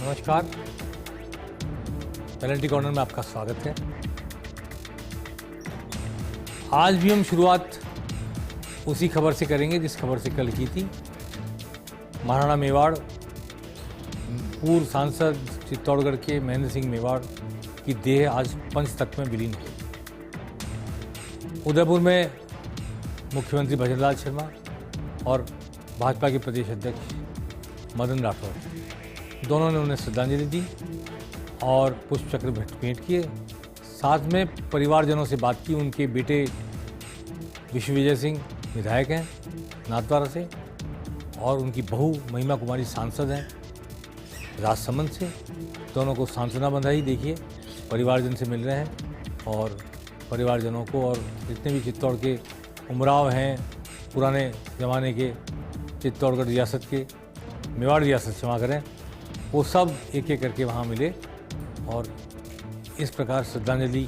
नमस्कार, penalty corner में आपका स्वागत है। आज भी हम शुरुआत उसी खबर से करेंगे जिस खबर से कल की थी। महाराणा मेवाड़, पूर्व सांसद चित्तौड़गढ़ के महेंद्र सिंह मेवाड़ की देह आज पंचतत्व में विलीन हुई। उदयपुर में मुख्यमंत्री भजनलाल शर्मा और भाजपा के प्रदेश अध्यक्ष मदन राठौर दोनों ने उन्हें श्रद्धांजलि दी और पुष्पचक्र भेंट किए। साथ में परिवारजनों से बात की। उनके बेटे विश्वविजय सिंह विधायक हैं नाथद्वारा से और उनकी बहू महिमा कुमारी सांसद हैं राजसमंद से। दोनों को सांत्वना बधाई। देखिए, परिवारजन से मिल रहे हैं और परिवारजनों को और जितने भी चित्तौड़ के उमराव हैं, पुराने ज़माने के चित्तौड़गढ़ रियासत के, मेवाड़ रियासत क्षमा करें, वो सब एक एक करके वहाँ मिले और इस प्रकार श्रद्धांजलि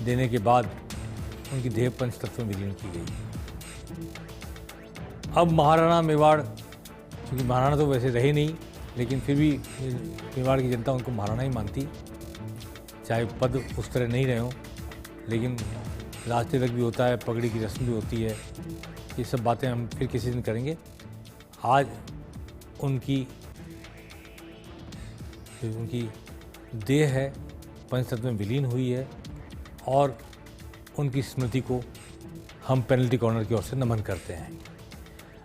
देने के बाद उनकी देह पंचतत्व में विलीन की गई। अब महाराणा मेवाड़, क्योंकि महाराणा तो वैसे रहे नहीं, लेकिन फिर भी मेवाड़ की जनता उनको महाराणा ही मानती, चाहे पद उस तरह नहीं रहे हों, लेकिन लास्ट तिलक भी होता है, पगड़ी की रस्म भी होती है। ये सब बातें हम फिर किसी दिन करेंगे। आज उनकी देह है पंचतत्व में विलीन हुई है और उनकी स्मृति को हम पेनल्टी कॉर्नर की ओर से नमन करते हैं।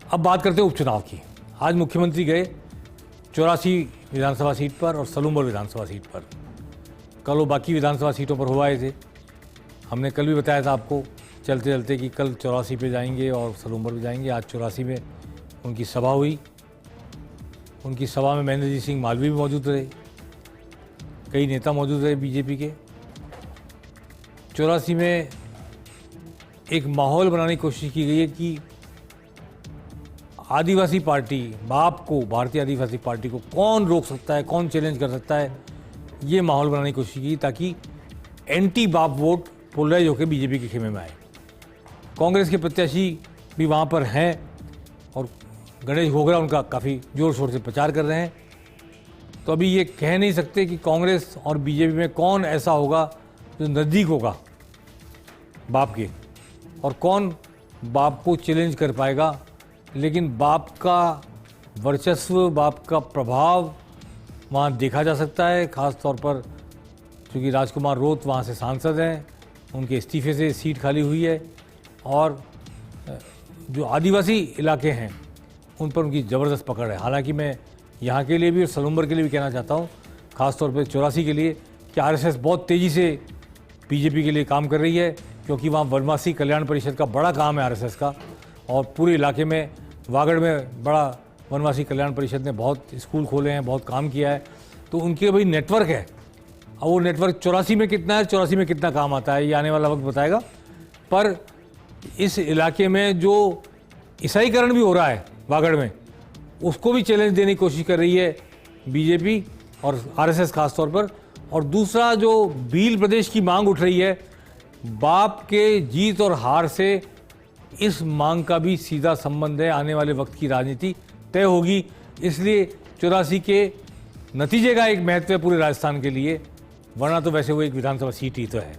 अब बात करते हैं उपचुनाव की। आज मुख्यमंत्री गए 84 विधानसभा सीट पर और सलूम्बर विधानसभा सीट पर। कल वो बाकी विधानसभा सीटों पर हो आए थे। हमने कल भी बताया था आपको चलते चलते कि कल 84 पे जाएंगे और सलूम्बर भी जाएंगे। आज 84 में उनकी सभा हुई। उनकी सभा में महेंद्र सिंह मालवीय भी मौजूद रहे, कई नेता मौजूद रहे बीजेपी के। 84 में एक माहौल बनाने की कोशिश की गई है कि आदिवासी पार्टी, बाप को, भारतीय आदिवासी पार्टी को कौन रोक सकता है, कौन चैलेंज कर सकता है, ये माहौल बनाने की कोशिश की ताकि एंटी बाप वोट पोलराइज होकर बीजेपी के खेमे में आए। कांग्रेस के प्रत्याशी भी वहाँ पर हैं और गणेश घोगरा उनका काफ़ी जोर शोर से प्रचार कर रहे हैं। तो अभी ये कह नहीं सकते कि कांग्रेस और बीजेपी में कौन ऐसा होगा जो नज़दीक होगा बाप के और कौन बाप को चैलेंज कर पाएगा। लेकिन बाप का वर्चस्व, बाप का प्रभाव वहाँ देखा जा सकता है। ख़ास तौर पर क्योंकि राजकुमार रोत वहाँ से सांसद हैं, उनके इस्तीफे से सीट खाली हुई है और जो आदिवासी इलाके हैं उन पर उनकी ज़बरदस्त पकड़ है। हालांकि मैं यहाँ के लिए भी और सलूम्बर के लिए भी कहना चाहता हूँ, ख़ासतौर पर 84 के लिए, कि आरएसएस बहुत तेज़ी से बीजेपी के लिए काम कर रही है, क्योंकि वहाँ वनवासी कल्याण परिषद का बड़ा काम है आरएसएस का। और पूरे इलाके में, वागड़ में बड़ा वनवासी कल्याण परिषद ने बहुत स्कूल खोले हैं, बहुत काम किया है। तो उनके भाई नेटवर्क है। अब वो नेटवर्क 84 में कितना है, 84 में कितना काम आता है, ये आने वाला वक्त बताएगा। पर इस इलाके में जो ईसाईकरण भी हो रहा है वागड़ में, उसको भी चैलेंज देने की कोशिश कर रही है बीजेपी और आरएसएस खास तौर पर। और दूसरा, जो भील प्रदेश की मांग उठ रही है, बाप के जीत और हार से इस मांग का भी सीधा संबंध है। आने वाले वक्त की राजनीति तय होगी। इसलिए 84 के नतीजे का एक महत्व है पूरे राजस्थान के लिए, वरना तो वैसे वो एक विधानसभा सीट ही तो है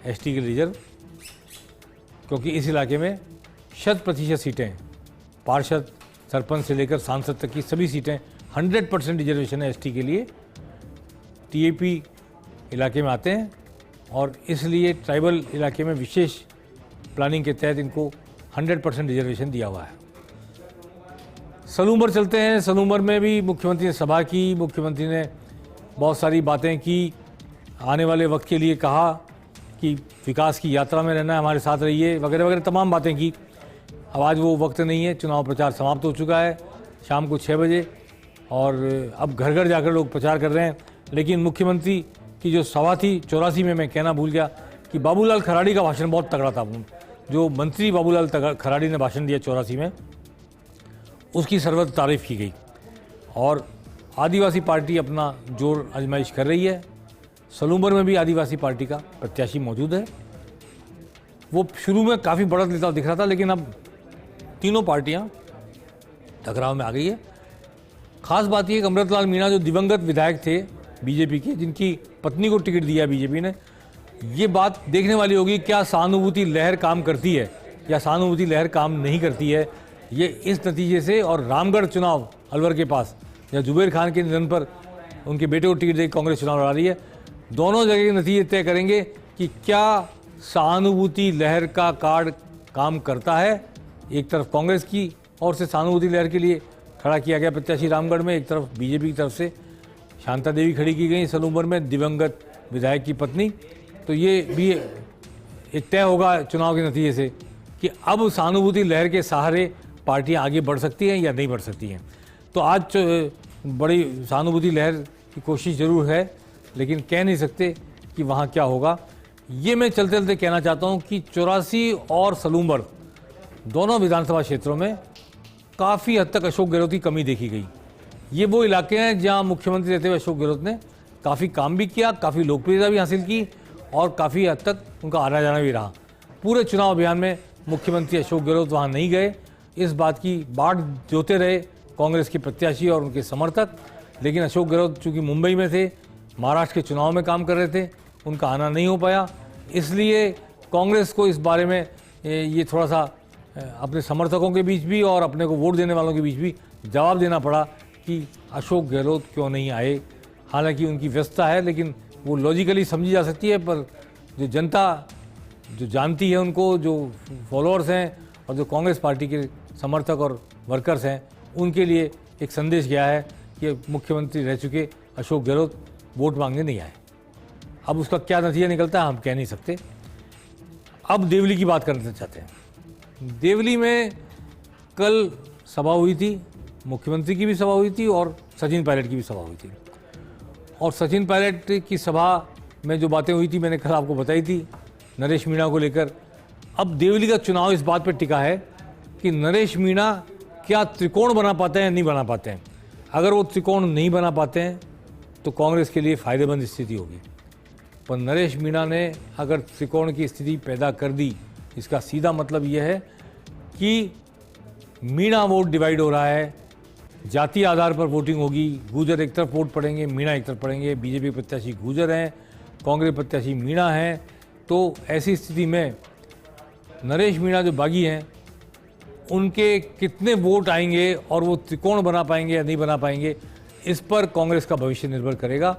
एसटी के रिजर्व, क्योंकि इस इलाके में 100% सीटें, पार्षद, सरपंच से लेकर सांसद तक की सभी सीटें 100% रिजर्वेशन है एसटी के लिए। टीएपी इलाके में आते हैं और इसलिए ट्राइबल इलाके में विशेष प्लानिंग के तहत इनको 100% रिजर्वेशन दिया हुआ है। सलूम्बर चलते हैं। सलूम्बर में भी मुख्यमंत्री ने सभा की। मुख्यमंत्री ने बहुत सारी बातें की, आने वाले वक्त के लिए कहा कि विकास की यात्रा में रहना है, हमारे साथ रहिए, वगैरह वगैरह तमाम बातें की। अब आज वो वक्त नहीं है, चुनाव प्रचार समाप्त हो चुका है शाम को 6 बजे और अब घर घर जाकर लोग प्रचार कर रहे हैं। लेकिन मुख्यमंत्री की जो सभा थी 84 में, मैं कहना भूल गया कि बाबूलाल खराड़ी का भाषण बहुत तगड़ा था। जो मंत्री बाबूलाल खराड़ी ने भाषण दिया 84 में, उसकी सर्वत्र तारीफ की गई और आदिवासी पार्टी अपना जोर आजमाइश कर रही है। सलूम्बर में भी आदिवासी पार्टी का प्रत्याशी मौजूद है। वो शुरू में काफ़ी बढ़त लेता दिख रहा था, लेकिन अब तीनों पार्टियां टकराव में आ गई है। खास बात यह कि अमृतलाल मीणा जो दिवंगत विधायक थे बीजेपी के, जिनकी पत्नी को टिकट दिया बीजेपी ने, ये बात देखने वाली होगी क्या सहानुभूति लहर काम करती है या सहानुभूति लहर काम नहीं करती है। ये इस नतीजे से, और रामगढ़ चुनाव अलवर के पास या जुबेर खान के निधन पर उनके बेटे को टिकट देकर कांग्रेस चुनाव लड़ा रही है, दोनों जगह के नतीजे तय करेंगे कि क्या सहानुभूति लहर का कार्ड काम करता है। एक तरफ कांग्रेस की ओर से सहानुभूति लहर के लिए खड़ा किया गया प्रत्याशी रामगढ़ में, एक तरफ बीजेपी की तरफ से शांता देवी खड़ी की गई सलूमर में, दिवंगत विधायक की पत्नी। तो ये भी एक तय होगा चुनाव के नतीजे से कि अब सहानुभूति लहर के सहारे पार्टियां आगे बढ़ सकती हैं या नहीं बढ़ सकती हैं। तो आज बड़ी सहानुभूति लहर की कोशिश जरूर है, लेकिन कह नहीं सकते कि वहाँ क्या होगा। ये मैं चलते चलते कहना चाहता हूँ कि 84 और सलूमर दोनों विधानसभा क्षेत्रों में काफ़ी हद तक अशोक गहलोत की कमी देखी गई। ये वो इलाके हैं जहाँ मुख्यमंत्री रहते हुए अशोक गहलोत ने काफ़ी काम भी किया, काफ़ी लोकप्रियता भी हासिल की और काफ़ी हद तक उनका आना जाना भी रहा। पूरे चुनाव अभियान में मुख्यमंत्री अशोक गहलोत वहाँ नहीं गए, इस बात की बाट जोते रहे कांग्रेस के प्रत्याशी और उनके समर्थक। लेकिन अशोक गहलोत चूँकि मुंबई में थे, महाराष्ट्र के चुनाव में काम कर रहे थे, उनका आना नहीं हो पाया, इसलिए कांग्रेस को इस बारे में ये थोड़ा सा अपने समर्थकों के बीच भी और अपने को वोट देने वालों के बीच भी जवाब देना पड़ा कि अशोक गहलोत क्यों नहीं आए। हालांकि उनकी व्यस्तता है, लेकिन वो लॉजिकली समझी जा सकती है, पर जो जनता जो जानती है उनको, जो फॉलोअर्स हैं और जो कांग्रेस पार्टी के समर्थक और वर्कर्स हैं, उनके लिए एक संदेश गया है कि मुख्यमंत्री रह चुके अशोक गहलोत वोट मांगने नहीं आए। अब उसका क्या नतीजा निकलता है हम कह नहीं सकते। अब देवली की बात करना चाहते हैं। देवली में कल सभा हुई थी, मुख्यमंत्री की भी सभा हुई थी और सचिन पायलट की भी सभा हुई थी। और सचिन पायलट की सभा में जो बातें हुई थी मैंने कल आपको बताई थी नरेश मीणा को लेकर। अब देवली का चुनाव इस बात पर टिका है कि नरेश मीणा क्या त्रिकोण बना पाते हैं, नहीं बना पाते हैं। अगर वो त्रिकोण नहीं बना पाते हैं तो कांग्रेस के लिए फ़ायदेमंद स्थिति होगी, पर नरेश मीणा ने अगर त्रिकोण की स्थिति पैदा कर दी, इसका सीधा मतलब यह है कि मीणा वोट डिवाइड हो रहा है, जातीय आधार पर वोटिंग होगी, गुर्जर एक तरफ वोट पड़ेंगे, मीणा एक तरफ पड़ेंगे। बीजेपी प्रत्याशी गुर्जर हैं, कांग्रेस प्रत्याशी मीणा हैं। तो ऐसी स्थिति में नरेश मीणा जो बागी हैं, उनके कितने वोट आएंगे और वो त्रिकोण बना पाएंगे या नहीं बना पाएंगे, इस पर कांग्रेस का भविष्य निर्भर करेगा।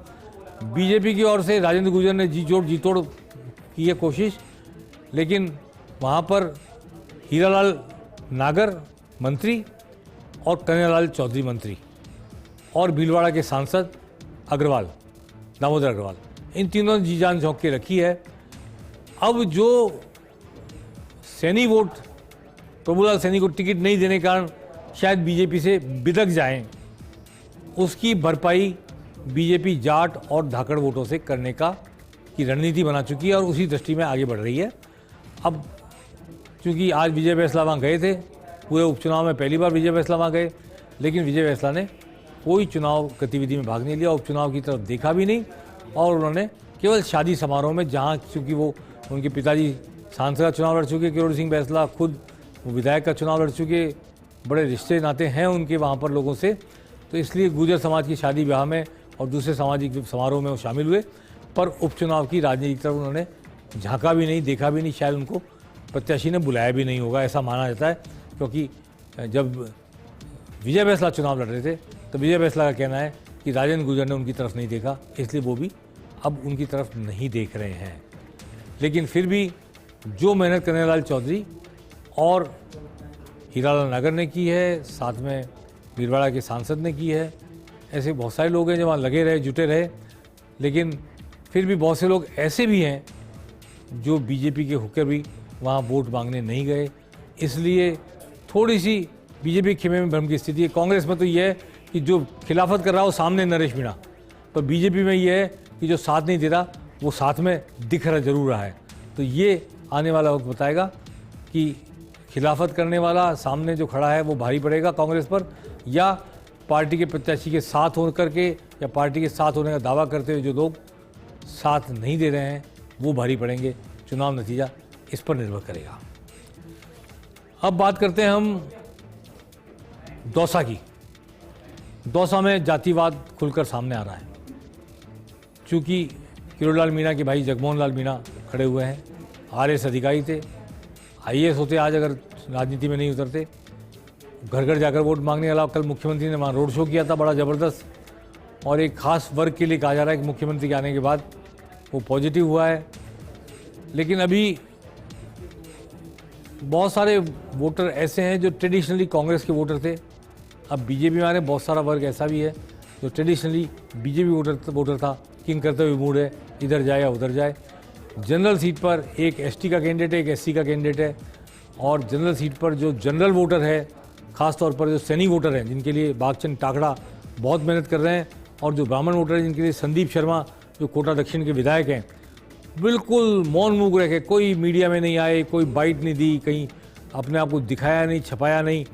बीजेपी की ओर से राजेंद्र गुर्जर ने जी तोड़ की है कोशिश, लेकिन वहाँ पर हीरालाल नागर मंत्री और कन्हैयालाल चौधरी मंत्री और भीलवाड़ा के सांसद अग्रवाल, दामोदर अग्रवाल, इन तीनों ने जी जान झोंक के रखी है। अब जो सैनी वोट प्रभुलाल सैनी को टिकट नहीं देने के कारण शायद बीजेपी से बिदक जाएं, उसकी भरपाई बीजेपी जाट और धाकड़ वोटों से करने की रणनीति बना चुकी है और उसी दृष्टि में आगे बढ़ रही है। अब चूँकि आज विजय बैसला वहाँ गए थे, पूरे उपचुनाव में पहली बार विजय बैसला वहाँ गए, लेकिन विजय बैसला ने कोई चुनाव गतिविधि में भाग नहीं लिया, उपचुनाव की तरफ देखा भी नहीं, और उन्होंने केवल शादी समारोह में, जहाँ चूँकि वो उनके पिताजी सांसद का चुनाव लड़ चुके, किरोड़ी सिंह बैसला खुद विधायक का चुनाव लड़ चुके, बड़े रिश्ते नाते हैं उनके वहाँ पर लोगों से, तो इसलिए गुर्जर समाज की शादी ब्याह में और दूसरे सामाजिक समारोह में वो शामिल हुए, पर उपचुनाव की राजनीति की तरफ उन्होंने झांका भी नहीं, देखा भी नहीं। शायद उनको प्रत्याशी ने बुलाया भी नहीं होगा, ऐसा माना जाता है, क्योंकि जब विजय बैसला चुनाव लड़ रहे थे तो विजय बैसला का कहना है कि राजेंद्र गुर्जर ने उनकी तरफ नहीं देखा, इसलिए वो भी अब उनकी तरफ नहीं देख रहे हैं। लेकिन फिर भी जो मेहनत कन्हैयालाल चौधरी और हीरालाल नागर ने की है, साथ में भीलवाड़ा के सांसद ने की है, ऐसे बहुत सारे लोग हैं जो वहाँ लगे रहे, जुटे रहे, लेकिन फिर भी बहुत से लोग ऐसे भी हैं जो बीजेपी के होकर भी वहाँ वोट मांगने नहीं गए। इसलिए थोड़ी सी बीजेपी के खेमे में भ्रम की स्थिति है। कांग्रेस में तो ये है कि जो खिलाफत कर रहा हो सामने नरेश मीणा, पर बीजेपी में ये है कि जो साथ नहीं दे रहा वो साथ में दिख रहा जरूर रहा है। तो ये आने वाला वक्त बताएगा कि खिलाफत करने वाला सामने जो खड़ा है वो भारी पड़ेगा कांग्रेस पर, या पार्टी के प्रत्याशी के साथ होकर के या पार्टी के साथ होने का दावा करते हुए जो लोग साथ नहीं दे रहे हैं वो भारी पड़ेंगे। चुनाव नतीजा इस पर निर्भर करेगा। अब बात करते हैं हम दौसा की। दौसा में जातिवाद खुलकर सामने आ रहा है। चूँकि किरोड़ीलाल मीणा के भाई जगमोहन लाल मीणा खड़े हुए हैं, आरएस अधिकारी थे, आईएएस होते आज अगर राजनीति में नहीं उतरते, घर घर जाकर वोट मांगने के अलावा कल मुख्यमंत्री ने वहाँ रोड शो किया था बड़ा ज़बरदस्त, और एक खास वर्ग के लिए कहा जा रहा है कि मुख्यमंत्री के आने के बाद वो पॉजिटिव हुआ है। लेकिन अभी बहुत सारे वोटर ऐसे हैं जो ट्रेडिशनली कांग्रेस के वोटर थे, अब बीजेपी में आ रहे हैं। बहुत सारा वर्ग ऐसा भी है जो ट्रेडिशनली बीजेपी वोटर था, किंग करते हुए मूड है, इधर जाए या उधर जाए। जनरल सीट पर एक एसटी का कैंडिडेट है, एक एससी का कैंडिडेट है, और जनरल सीट पर जो जनरल वोटर है, ख़ास तौर पर जो सैनी वोटर हैं जिनके लिए बागचंद टाकड़ा बहुत मेहनत कर रहे हैं, और जो ब्राह्मण वोटर हैं जिनके लिए संदीप शर्मा जो कोटा दक्षिण के विधायक हैं, बिल्कुल मौन मूक रखे, कोई मीडिया में नहीं आए, कोई बाइट नहीं दी, कहीं अपने आप को दिखाया नहीं, छपाया नहीं।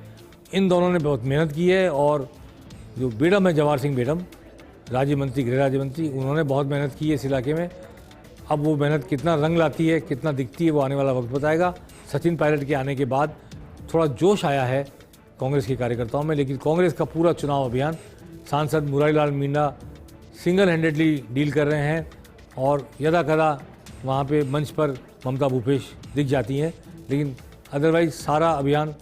इन दोनों ने बहुत मेहनत की है। और जो बेडम है, जवाहर सिंह बेडम, राज्य मंत्री, गृह राज्य मंत्री, उन्होंने बहुत मेहनत की है इस इलाके में। अब वो मेहनत कितना रंग लाती है, कितना दिखती है, वो आने वाला वक्त बताएगा। सचिन पायलट के आने के बाद थोड़ा जोश आया है कांग्रेस के कार्यकर्ताओं में, लेकिन कांग्रेस का पूरा चुनाव अभियान सांसद Murarilal Meena single handedly deal कर रहे हैं, और यदा कदा वहाँ पे मंच पर ममता भूपेश दिख जाती हैं, लेकिन अदरवाइज सारा अभियान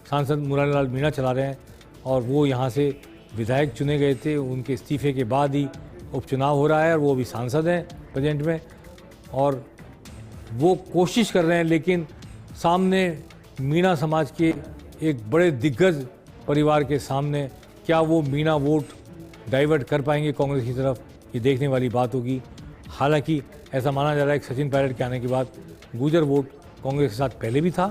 सांसद मुरारीलाल मीणा चला रहे हैं। और वो यहाँ से विधायक चुने गए थे, उनके इस्तीफे के बाद ही उपचुनाव हो रहा है, और वो भी सांसद हैं प्रेजेंट में, और वो कोशिश कर रहे हैं। लेकिन सामने मीणा समाज के एक बड़े दिग्गज परिवार के सामने क्या वो मीणा वोट डाइवर्ट कर पाएंगे कांग्रेस की तरफ, ये देखने वाली बात होगी। हालांकि ऐसा माना जा रहा है कि सचिन पायलट के आने के बाद गुर्जर वोट कांग्रेस के साथ पहले भी था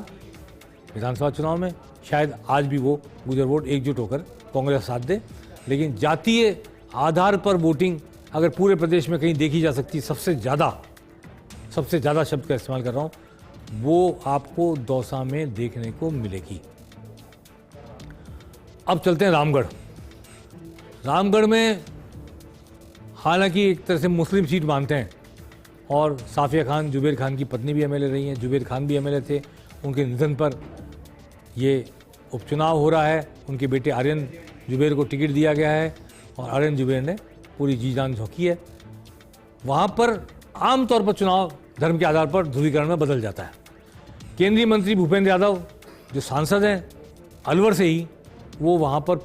विधानसभा चुनाव में, शायद आज भी वो गुर्जर वोट एकजुट होकर कांग्रेस साथ दे। लेकिन जातीय आधार पर वोटिंग अगर पूरे प्रदेश में कहीं देखी जा सकती है, सबसे ज़्यादा शब्द का इस्तेमाल कर रहा हूँ, वो आपको दौसा में देखने को मिलेगी। अब चलते हैं रामगढ़। रामगढ़ में हालांकि एक तरह से मुस्लिम सीट मानते हैं, और साफिया खान, जुबेर खान की पत्नी भी एमएलए रही हैं, जुबेर खान भी एमएलए थे, उनके निधन पर ये उपचुनाव हो रहा है। उनके बेटे आर्यन जुबेर को टिकट दिया गया है, और आर्यन जुबेर ने पूरी जी जान झोंकी है। वहाँ पर आमतौर पर चुनाव धर्म के आधार पर ध्रुवीकरण में बदल जाता है। केंद्रीय मंत्री भूपेंद्र यादव जो सांसद हैं अलवर से ही, वो वहाँ पर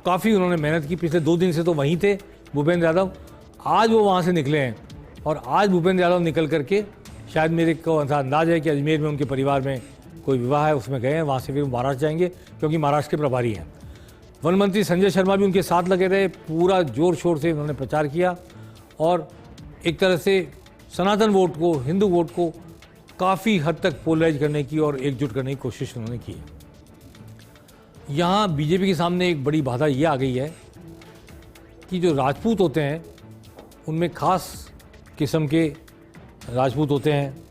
काफ़ी उन्होंने मेहनत की, पिछले 2 दिन से तो वहीं थे भूपेंद्र यादव। आज वो वहाँ से निकले हैं, और आज भूपेंद्र यादव निकल करके शायद मेरे को अंदाज है कि अजमेर में उनके परिवार में कोई विवाह है, उसमें गए हैं, वहाँ से फिर महाराष्ट्र जाएंगे क्योंकि महाराष्ट्र के प्रभारी हैं। वन मंत्री संजय शर्मा भी उनके साथ लगे रहे, पूरा जोर शोर से उन्होंने प्रचार किया, और एक तरह से सनातन वोट को, हिंदू वोट को काफ़ी हद तक पोलराइज करने की और एकजुट करने की कोशिश उन्होंने की है। यहाँ बीजेपी के सामने एक बड़ी बाधा ये आ गई है कि जो राजपूत होते हैं उनमें खास किस्म के राजपूत होते हैं,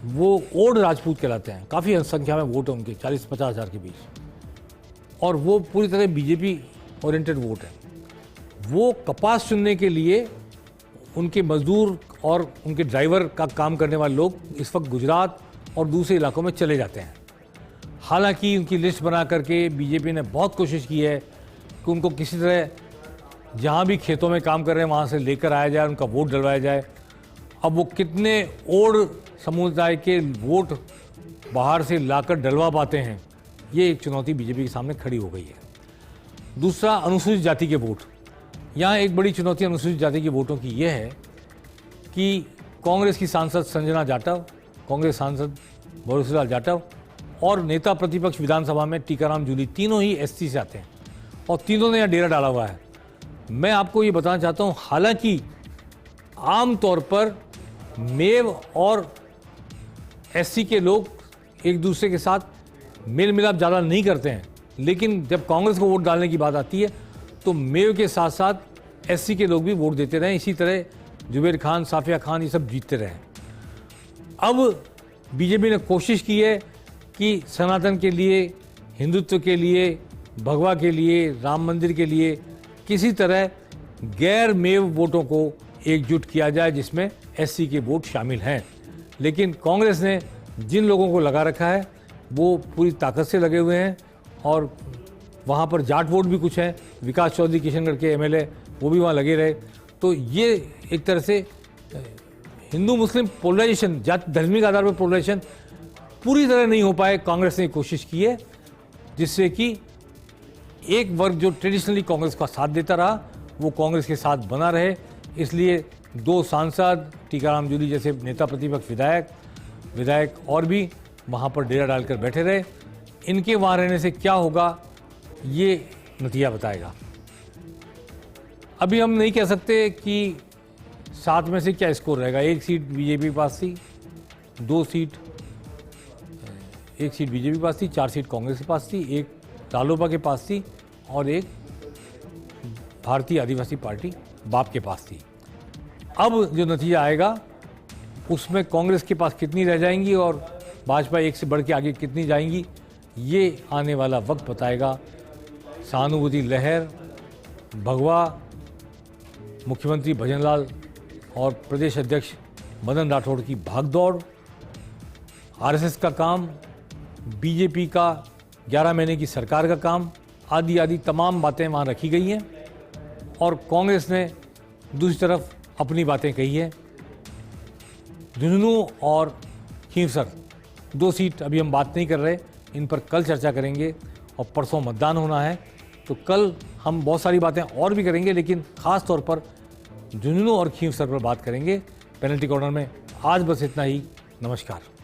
वो ओड राजपूत कहलाते हैं। काफ़ी संख्या में वोट है उनके, 40-50 हज़ार के बीच, और वो पूरी तरह बीजेपी ओरिएंटेड वोट है। वो कपास चुनने के लिए उनके मजदूर और उनके ड्राइवर का काम करने वाले लोग इस वक्त गुजरात और दूसरे इलाकों में चले जाते हैं। हालांकि उनकी लिस्ट बना करके बीजेपी ने बहुत कोशिश की है कि उनको किसी तरह जहाँ भी खेतों में काम कर रहे हैं वहाँ से लेकर आया जाए, उनका वोट डलवाया जाए। अब वो कितने ओड समुदाय के वोट बाहर से लाकर डलवा पाते हैं, ये एक चुनौती बीजेपी के सामने खड़ी हो गई है। दूसरा, अनुसूचित जाति के वोट। यहाँ एक बड़ी चुनौती अनुसूचित जाति के वोटों की यह है कि कांग्रेस की सांसद संजना जाटव, कांग्रेस सांसद भरोसेलाल जाटव और नेता प्रतिपक्ष विधानसभा में टीकाराम जूली, तीनों ही एसटी से आते हैं, और तीनों ने यहाँ डेरा डाला हुआ है। मैं आपको ये बताना चाहता हूँ, हालांकि आमतौर पर मेव और एससी के लोग एक दूसरे के साथ मेल मिलाप ज़्यादा नहीं करते हैं, लेकिन जब कांग्रेस को वोट डालने की बात आती है तो मेव के साथ साथ एससी के लोग भी वोट देते रहे। इसी तरह जुबेर खान, साफिया खान, ये सब जीतते रहे। अब बीजेपी ने कोशिश की है कि सनातन के लिए, हिंदुत्व के लिए, भगवा के लिए, राम मंदिर के लिए किसी तरह गैर मेव वोटों को एकजुट किया जाए जिसमें एससी के वोट शामिल हैं। लेकिन कांग्रेस ने जिन लोगों को लगा रखा है वो पूरी ताकत से लगे हुए हैं, और वहाँ पर जाट वोट भी कुछ है, विकास चौधरी किशनगढ़ के एमएलए वो भी वहाँ लगे रहे। तो ये एक तरह से हिंदू मुस्लिम पोलराइजेशन, जात धार्मिक आधार पर पोलराइजेशन पूरी तरह नहीं हो पाए, कांग्रेस ने कोशिश की है, जिससे कि एक वर्ग जो ट्रेडिशनली कांग्रेस का साथ देता रहा वो कांग्रेस के साथ बना रहे। इसलिए 2 सांसद, टीकाराम जूली जैसे नेता प्रतिपक्ष विधायक और भी वहाँ पर डेरा डालकर बैठे रहे। इनके वहाँ रहने से क्या होगा ये नतीजा बताएगा। अभी हम नहीं कह सकते कि 7 में से क्या स्कोर रहेगा। 1 सीट बीजेपी पास थी, 1 सीट बीजेपी पास थी, 4 सीट कांग्रेस के पास थी, 1 रालोपा के पास थी और 1 भारतीय आदिवासी पार्टी बाप के पास थी। अब जो नतीजा आएगा उसमें कांग्रेस के पास कितनी रह जाएंगी और भाजपा एक से बढ़ के आगे कितनी जाएंगी, ये आने वाला वक्त बताएगा। सहानुभूति लहर, भगवा, मुख्यमंत्री भजनलाल और प्रदेश अध्यक्ष मदन राठौड़ की भागदौड़, आरएसएस का काम, बीजेपी का 11 महीने की सरकार का काम, आदि तमाम बातें वहाँ रखी गई हैं। और कांग्रेस ने दूसरी तरफ अपनी बातें कही है। झुंझुनू और खींवसर 2 सीट अभी हम बात नहीं कर रहे, इन पर कल चर्चा करेंगे और परसों मतदान होना है। तो कल हम बहुत सारी बातें और भी करेंगे, लेकिन ख़ास तौर पर झुंझुनू और खींवसर पर बात करेंगे पेनल्टी कॉर्नर में। आज बस इतना ही। नमस्कार।